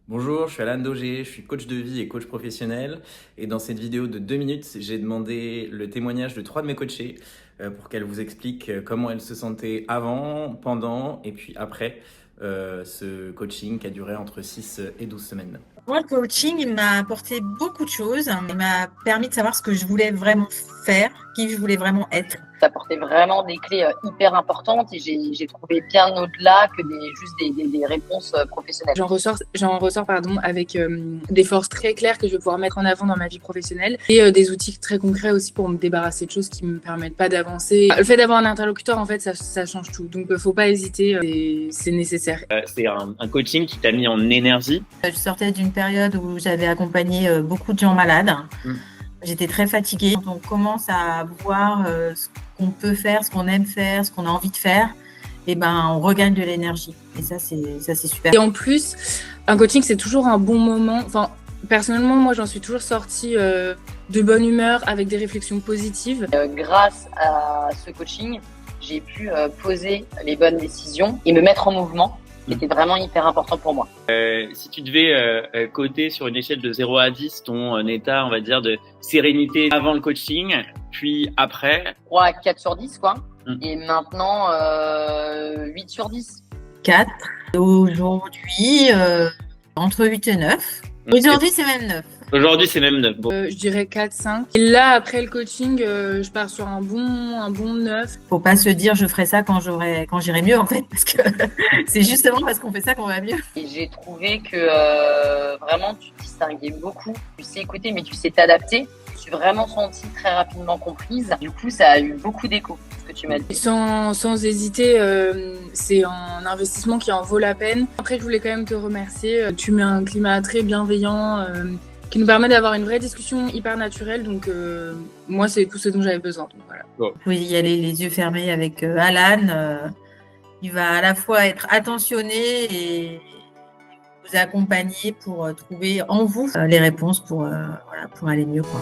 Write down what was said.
Bonjour, je suis Alan Daugé, je suis coach de vie et coach professionnel. Et dans cette vidéo de 2 minutes, j'ai demandé le témoignage de 3 de mes coachés pour qu'elles vous expliquent comment elles se sentaient avant, pendant et puis après ce coaching qui a duré entre 6 et 12 semaines. Moi, le coaching, il m'a apporté beaucoup de choses. Il m'a permis de savoir ce que je voulais vraiment faire, qui je voulais vraiment être. Ça apportait vraiment des clés hyper importantes et j'ai trouvé bien au-delà que juste des réponses professionnelles. J'en ressors avec des forces très claires que je vais pouvoir mettre en avant dans ma vie professionnelle et des outils très concrets aussi pour me débarrasser de choses qui me permettent pas d'avancer. Le fait d'avoir un interlocuteur, en fait, ça change tout. Donc, faut pas hésiter, c'est nécessaire. C'est un coaching qui t'a mis en énergie. Je sortais d'une période où j'avais accompagné beaucoup de gens malades. J'étais très fatiguée. Quand on commence à voir ce qu'on peut faire, ce qu'on aime faire, ce qu'on a envie de faire, et on regagne de l'énergie. Et ça, c'est super. Et en plus, un coaching, c'est toujours un bon moment. Enfin, personnellement, moi, j'en suis toujours sortie de bonne humeur, avec des réflexions positives. Grâce à ce coaching, j'ai pu poser les bonnes décisions et me mettre en mouvement. C'était vraiment hyper important pour moi. Si tu devais coter sur une échelle de 0 à 10 ton état, on va dire, de sérénité avant le coaching, puis après 3 à 4 sur 10, quoi. Et maintenant, 8 sur 10. 4. Aujourd'hui, entre 8 et 9. Aujourd'hui, c'est même 9. Aujourd'hui, c'est même 9. Bon. Je dirais 4-5. Et là, après le coaching, je pars sur un bon 9. Faut pas se dire je ferai ça quand j'irai mieux, en fait, parce que c'est justement parce qu'on fait ça qu'on va mieux. Et j'ai trouvé que vraiment tu te distinguais beaucoup. Tu sais écouter, mais tu sais t'adapter. Je me suis vraiment sentie très rapidement comprise. Du coup, ça a eu beaucoup d'écho, ce que tu m'as dit. Sans hésiter, c'est un investissement qui en vaut la peine. Après, je voulais quand même te remercier. Tu mets un climat très bienveillant qui nous permet d'avoir une vraie discussion hyper naturelle. Donc, moi, c'est tout ce dont j'avais besoin. Donc, voilà. Vous pouvez y aller les yeux fermés avec Alan. Il va à la fois être attentionné et vous accompagner pour trouver en vous les réponses pour aller mieux, quoi.